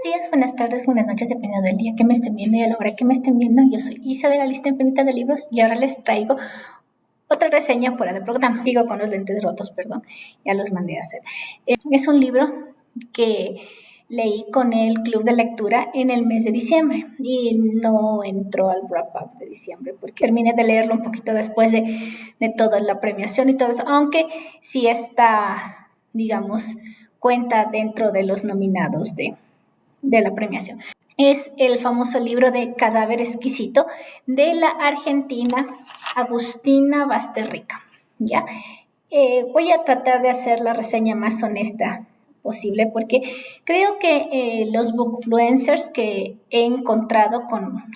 días, buenas tardes, buenas noches, dependiendo del día que me estén viendo y a la hora que me estén viendo. Yo soy Isa de la lista infinita de libros y ahora les traigo otra reseña fuera de programa. Digo con los lentes rotos, perdón, ya los mandé a hacer. Es un libro que leí con el club de lectura en el mes de diciembre y no entró al wrap-up de diciembre porque terminé de leerlo un poquito después de toda la premiación y todo eso, aunque sí está, digamos, cuenta dentro de los nominados de la premiación. Es el famoso libro de Cadáver Exquisito de la argentina Agustina Basterrica, ¿ya? Voy a tratar de hacer la reseña más honesta posible porque creo que los bookfluencers que he encontrado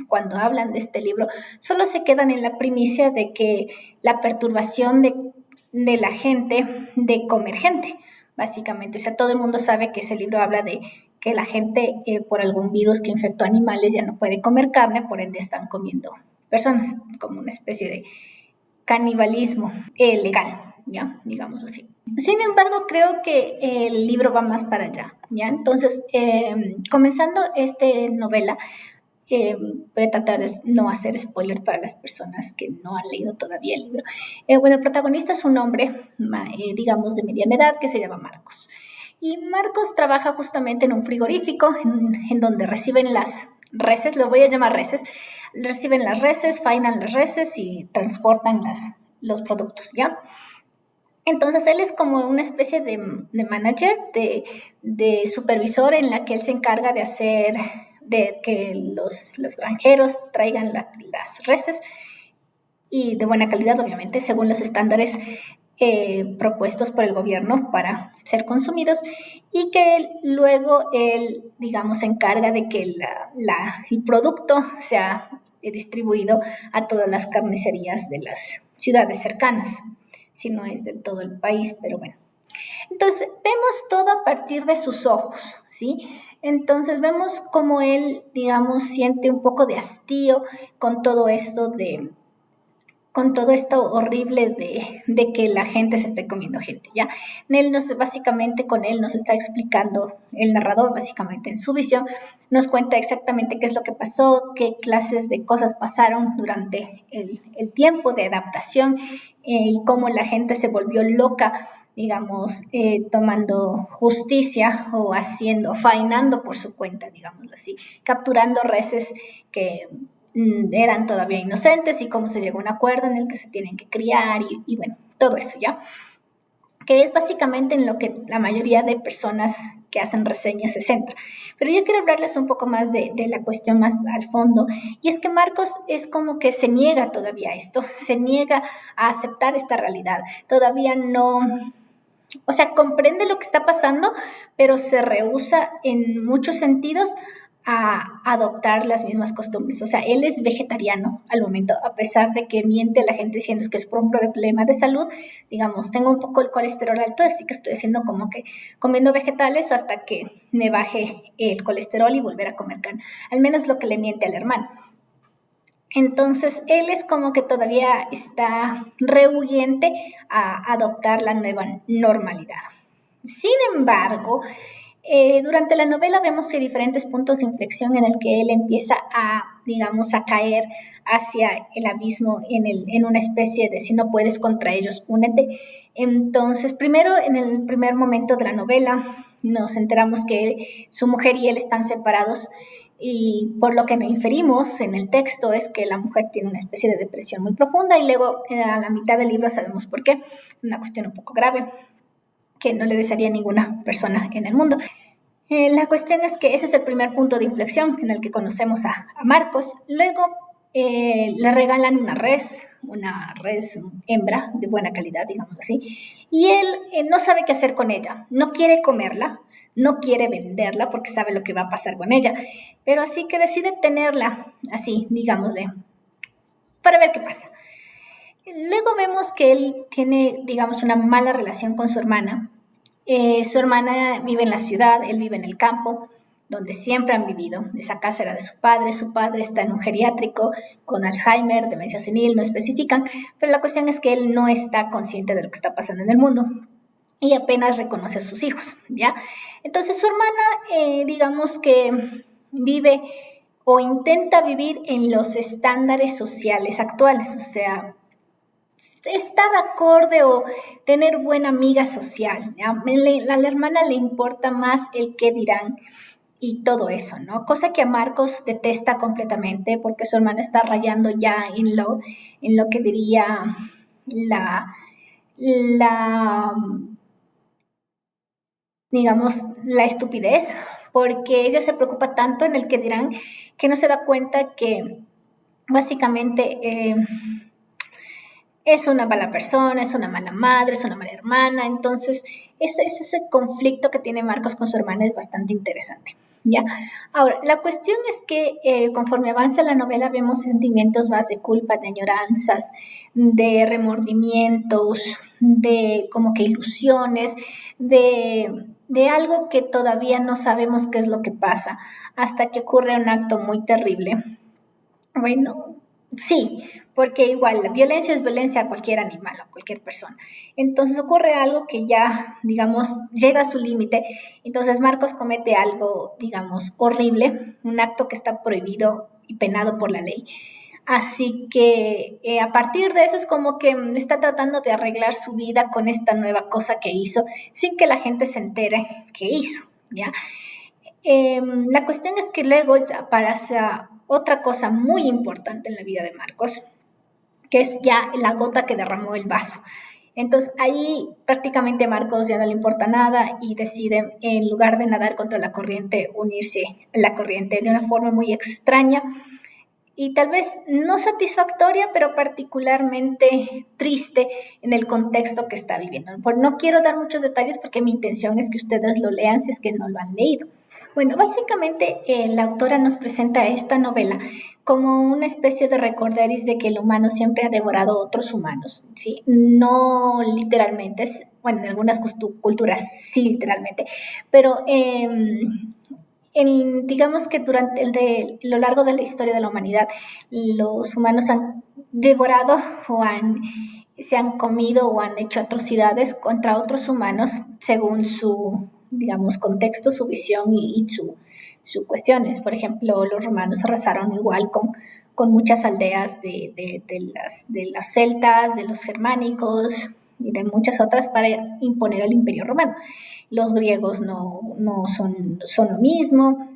cuando hablan de este libro solo se quedan en la primicia de que la perturbación de la gente de comer gente, básicamente. O sea, todo el mundo sabe que ese libro habla de que la gente por algún virus que infectó animales ya no puede comer carne, por ende están comiendo personas, como una especie de canibalismo legal, ¿ya? Digamos así. Sin embargo, creo que el libro va más para allá, ¿ya? Entonces, comenzando esta novela, voy a tratar de no hacer spoiler para las personas que no han leído todavía el libro. Bueno, el protagonista es un hombre, digamos, de mediana edad, que se llama Marcos. Y Marcos trabaja justamente en un frigorífico en donde reciben las reses, lo voy a llamar reses, reciben las reses, faenan las reses y transportan los productos, ¿ya? Entonces él es como una especie de manager, de supervisor en la que él se encarga de hacer, de que los granjeros traigan las reses y de buena calidad, obviamente, según los estándares propuestos por el gobierno para ser consumidos, y que luego él, digamos, se encarga de que el producto sea distribuido a todas las carnicerías de las ciudades cercanas, si no es del todo el país, pero bueno. Entonces, vemos todo a partir de sus ojos, ¿sí? Entonces, vemos cómo él, digamos, siente un poco de hastío con todo esto horrible de que la gente se esté comiendo gente, ¿ya? Básicamente con él nos está explicando, el narrador básicamente en su visión, nos cuenta exactamente qué es lo que pasó, qué clases de cosas pasaron durante el tiempo de adaptación y cómo la gente se volvió loca, digamos, tomando justicia o faenando por su cuenta, digámoslo así, capturando reses que eran todavía inocentes y cómo se llegó a un acuerdo en el que se tienen que criar y bueno, todo eso, ¿ya? Que es básicamente en lo que la mayoría de personas que hacen reseñas se centra. Pero yo quiero hablarles un poco más de la cuestión más al fondo, y es que Marcos es como que se niega todavía a esto, se niega a aceptar esta realidad, todavía no, o sea, comprende lo que está pasando, pero se rehúsa en muchos sentidos a adoptar las mismas costumbres. O sea, él es vegetariano al momento, a pesar de que miente a la gente diciendo que es por un problema de salud. Digamos, tengo un poco el colesterol alto, así que estoy haciendo como que comiendo vegetales hasta que me baje el colesterol y volver a comer carne. Al menos lo que le miente al hermano. Entonces, él es como que todavía está rehuyente a adoptar la nueva normalidad. Sin embargo, durante la novela vemos que hay diferentes puntos de inflexión en el que él empieza digamos, a caer hacia el abismo en una especie de si no puedes contra ellos, únete. Entonces, primero, en el primer momento de la novela, nos enteramos que su mujer y él están separados, y por lo que inferimos en el texto es que la mujer tiene una especie de depresión muy profunda, y luego a la mitad del libro sabemos por qué. Es una cuestión un poco grave que no le desearía a ninguna persona en el mundo. La cuestión es que ese es el primer punto de inflexión en el que conocemos a Marcos. Luego le regalan una res hembra de buena calidad, digamos así, y él no sabe qué hacer con ella, no quiere comerla, no quiere venderla porque sabe lo que va a pasar con ella, pero así que decide tenerla así, digámosle, para ver qué pasa. Luego vemos que él tiene, digamos, una mala relación con su hermana. Su hermana vive en la ciudad, él vive en el campo, donde siempre han vivido. Esa casa era de su padre está en un geriátrico con Alzheimer, demencia senil, no especifican, pero la cuestión es que él no está consciente de lo que está pasando en el mundo. y apenas reconoce a sus hijos, ¿ya? Entonces su hermana, digamos que vive o intenta vivir en los estándares sociales actuales, o sea, estar acorde o tener buena amiga social, ¿ya? A la hermana le importa más el qué dirán y todo eso, ¿no? Cosa que a Marcos detesta completamente porque su hermana está rayando ya en lo que diría la digamos, la estupidez, porque ella se preocupa tanto en el que dirán que no se da cuenta que básicamente es una mala persona, es una mala madre, es una mala hermana. Entonces, ese conflicto que tiene Marcos con su hermana es bastante interesante. ¿Ya? Ahora, la cuestión es que conforme avanza la novela vemos sentimientos más de culpa, de añoranzas, de remordimientos, de como que ilusiones, de algo que todavía no sabemos qué es lo que pasa hasta que ocurre un acto muy terrible. Bueno, sí, porque igual la violencia es violencia a cualquier animal, a cualquier persona. Entonces ocurre algo que ya, digamos, llega a su límite. Entonces Marcos comete algo, digamos, horrible, un acto que está prohibido y penado por la ley. Así que a partir de eso es como que está tratando de arreglar su vida con esta nueva cosa que hizo, sin que la gente se entere que hizo, ¿ya? La cuestión es que luego ya pasa otra cosa muy importante en la vida de Marcos, que es ya la gota que derramó el vaso. Entonces ahí prácticamente Marcos ya no le importa nada y decide, en lugar de nadar contra la corriente, unirse a la corriente de una forma muy extraña y tal vez no satisfactoria, pero particularmente triste en el contexto que está viviendo. No quiero dar muchos detalles porque mi intención es que ustedes lo lean si es que no lo han leído. Bueno, básicamente la autora nos presenta esta novela como una especie de recorderis de que el humano siempre ha devorado a otros humanos, ¿sí? No literalmente, bueno, en algunas culturas sí literalmente, pero digamos que durante lo largo de la historia de la humanidad, los humanos han devorado se han comido o han hecho atrocidades contra otros humanos según su, digamos, contexto, su visión y su cuestiones. Por ejemplo, los romanos arrasaron igual con muchas aldeas de las celtas, de los germánicos y de muchas otras para imponer el imperio romano. Los griegos no son lo mismo,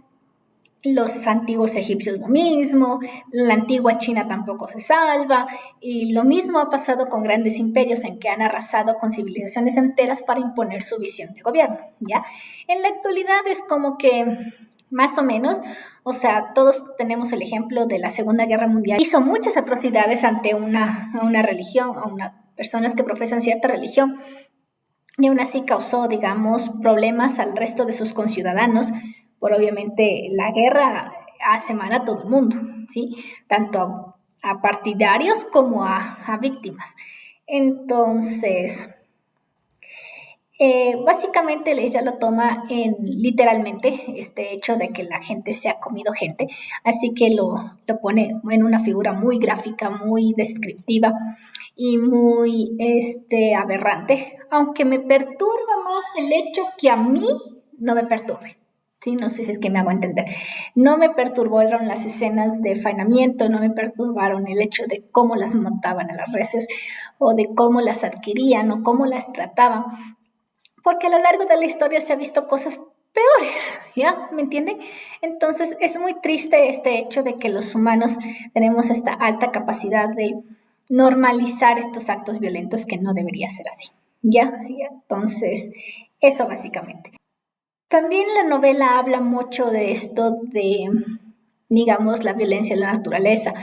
los antiguos egipcios lo mismo, la antigua China tampoco se salva, y lo mismo ha pasado con grandes imperios en que han arrasado con civilizaciones enteras para imponer su visión de gobierno, ¿ya? En la actualidad es como que más o menos, o sea, todos tenemos el ejemplo de la Segunda Guerra Mundial. Hizo muchas atrocidades ante una religión, a unas personas que profesan cierta religión, y aún así causó, digamos, problemas al resto de sus conciudadanos, por obviamente la guerra hace mal a todo el mundo, ¿sí? Tanto a partidarios como a víctimas. Entonces, básicamente ella lo toma literalmente este hecho de que la gente se ha comido gente, así que lo pone en una figura muy gráfica, muy descriptiva y muy aberrante, aunque me perturba más el hecho que a mí no me perturbe. Sí, no sé si es que me hago entender. No me perturbaron las escenas de faenamiento, no me perturbaron el hecho de cómo las montaban a las reses o de cómo las adquirían o cómo las trataban, porque a lo largo de la historia se ha visto cosas peores, ¿ya? ¿Me entienden? Entonces es muy triste este hecho de que los humanos tenemos esta alta capacidad de normalizar estos actos violentos que no debería ser así, ¿ya? Entonces, eso básicamente. También la novela habla mucho de esto de, digamos, la violencia en la naturaleza,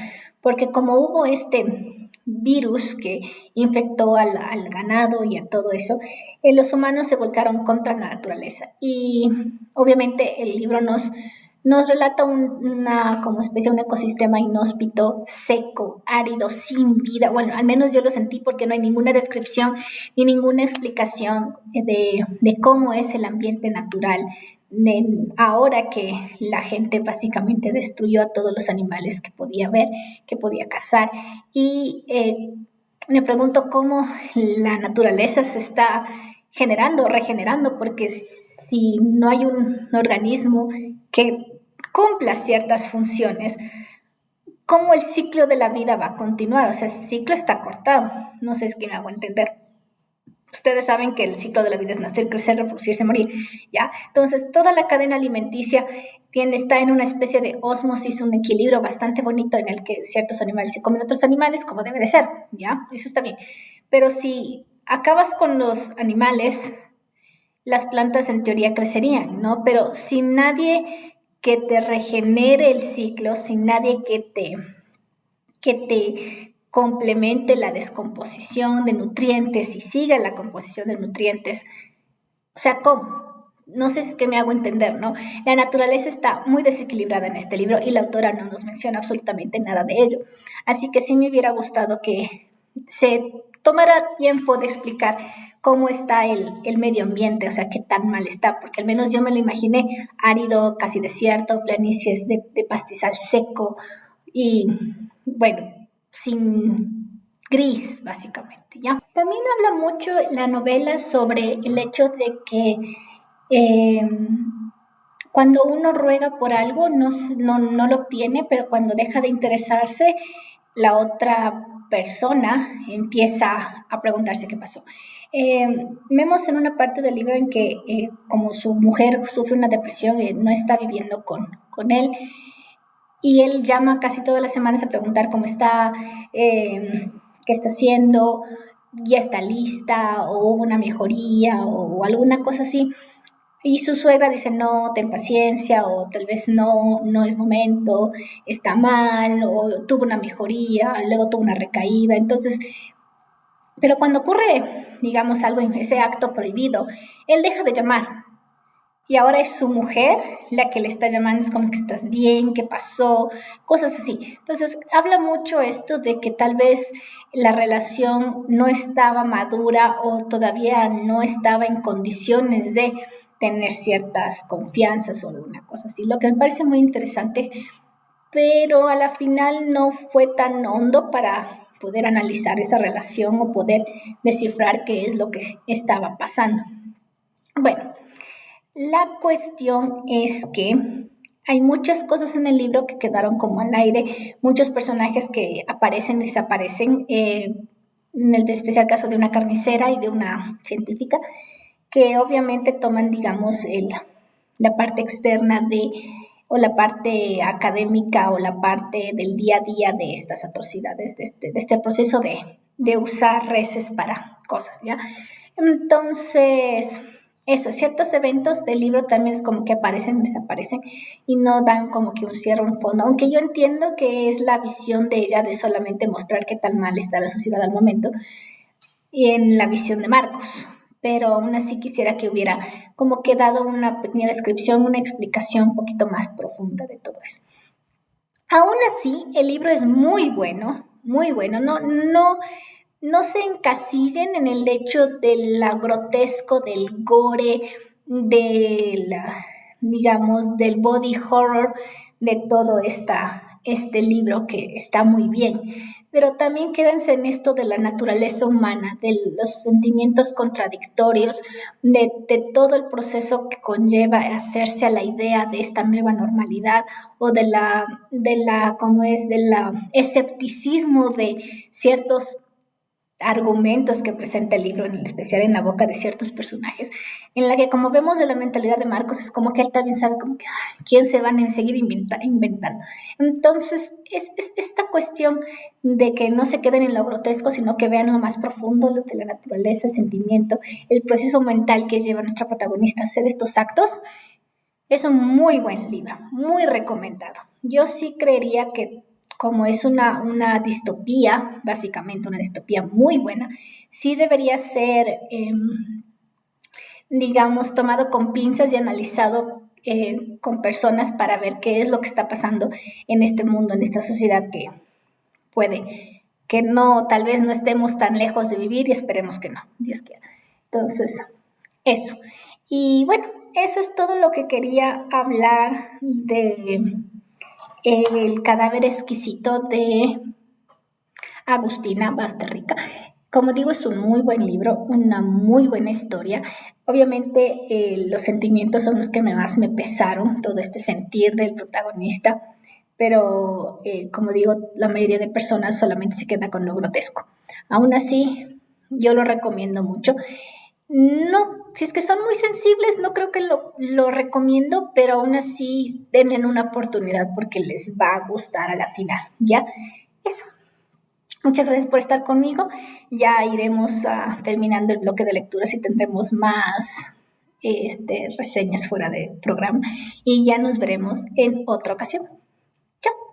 porque como hubo este virus que infectó al ganado y a todo eso, los humanos se volcaron contra la naturaleza. Y obviamente el libro nos relata una como especie de un ecosistema inhóspito, seco, árido, sin vida. Bueno, al menos yo lo sentí porque no hay ninguna descripción ni ninguna explicación de cómo es el ambiente natural ahora que la gente básicamente destruyó a todos los animales que podía ver, que podía cazar. Y me pregunto cómo la naturaleza se está generando, regenerando, porque si no hay un organismo que cumpla ciertas funciones, ¿cómo el ciclo de la vida va a continuar? O sea, el ciclo está cortado. No sé si me hago entender. Ustedes saben que el ciclo de la vida es nacer, crecer, reproducirse, morir, ¿ya? Entonces, toda la cadena alimenticia está en una especie de ósmosis, un equilibrio bastante bonito en el que ciertos animales se comen otros animales, como debe de ser, ¿ya? Eso está bien. Pero si acabas con los animales, las plantas en teoría crecerían, ¿no? Pero sin nadie que te regenere el ciclo, sin nadie que te complemente la descomposición de nutrientes y siga la composición de nutrientes. O sea, ¿cómo? No sé si es que me hago entender, ¿no? La naturaleza está muy desequilibrada en este libro y la autora no nos menciona absolutamente nada de ello. Así que sí me hubiera gustado que se tomara tiempo de explicar cómo está el medio ambiente, o sea, qué tan mal está, porque al menos yo me lo imaginé árido, casi desierto, planicies de pastizal seco y, bueno, sin gris, básicamente, ¿ya? También habla mucho la novela sobre el hecho de que eh, cuando uno ruega por algo no lo obtiene, pero cuando deja de interesarse, la otra persona empieza a preguntarse qué pasó. Vemos en una parte del libro en que como su mujer sufre una depresión, no está viviendo con él, y él llama casi todas las semanas a preguntar cómo está, qué está haciendo, ya está lista, o hubo una mejoría, o alguna cosa así. Y su suegra dice, no, ten paciencia, o tal vez no es momento, está mal, o tuvo una mejoría, luego tuvo una recaída. Entonces, pero cuando ocurre, digamos, algo, ese acto prohibido, él deja de llamar. Y ahora es su mujer la que le está llamando, es como que estás bien, qué pasó, cosas así. Entonces, habla mucho esto de que tal vez la relación no estaba madura o todavía no estaba en condiciones de tener ciertas confianzas o alguna cosa así, lo que me parece muy interesante, pero a la final no fue tan hondo para poder analizar esa relación o poder descifrar qué es lo que estaba pasando. Bueno, la cuestión es que hay muchas cosas en el libro que quedaron como al aire, muchos personajes que aparecen y desaparecen, en el especial caso de una carnicera y de una científica, que obviamente toman, digamos, la parte externa o la parte académica o la parte del día a día de estas atrocidades, de este proceso de usar reses para cosas, ¿ya? Entonces, eso, ciertos eventos del libro también es como que aparecen y desaparecen y no dan como que un cierre, un fondo, aunque yo entiendo que es la visión de ella de solamente mostrar qué tan mal está la sociedad al momento y en la visión de Marcos, pero aún así quisiera que hubiera como que dado una pequeña descripción, una explicación un poquito más profunda de todo eso. Aún así, el libro es muy bueno, no se encasillen en el hecho del grotesco, del gore, digamos, del body horror de todo este libro que está muy bien. Pero también quédense en esto de la naturaleza humana, de los sentimientos contradictorios, de todo el proceso que conlleva hacerse a la idea de esta nueva normalidad o ¿cómo es? De la escepticismo de ciertos argumentos que presenta el libro, en especial en la boca de ciertos personajes, en la que como vemos de la mentalidad de Marcos, es como que él también sabe como que quién se van a seguir inventando. Entonces, es esta cuestión de que no se queden en lo grotesco, sino que vean lo más profundo, lo de la naturaleza, el sentimiento, el proceso mental que lleva a nuestra protagonista a hacer estos actos. Es un muy buen libro, muy recomendado. Yo sí creería que como es una distopía, básicamente una distopía muy buena, sí debería ser, digamos, tomado con pinzas y analizado con personas para ver qué es lo que está pasando en este mundo, en esta sociedad que puede, que no, tal vez no estemos tan lejos de vivir y esperemos que no, Dios quiera. Entonces, eso. Y bueno, eso es todo lo que quería hablar de El cadáver exquisito de Agustina Basterrica. Como digo, es un muy buen libro, una muy buena historia. Obviamente, los sentimientos son los que más me pesaron, todo este sentir del protagonista, pero como digo, la mayoría de personas solamente se queda con lo grotesco. Aún así, yo lo recomiendo mucho. No, si es que son muy sensibles, no creo que lo recomiendo, pero aún así denle una oportunidad porque les va a gustar a la final, ¿ya? Eso. Muchas gracias por estar conmigo. Ya iremos terminando el bloque de lecturas y tendremos más reseñas fuera de programa y ya nos veremos en otra ocasión. Chao.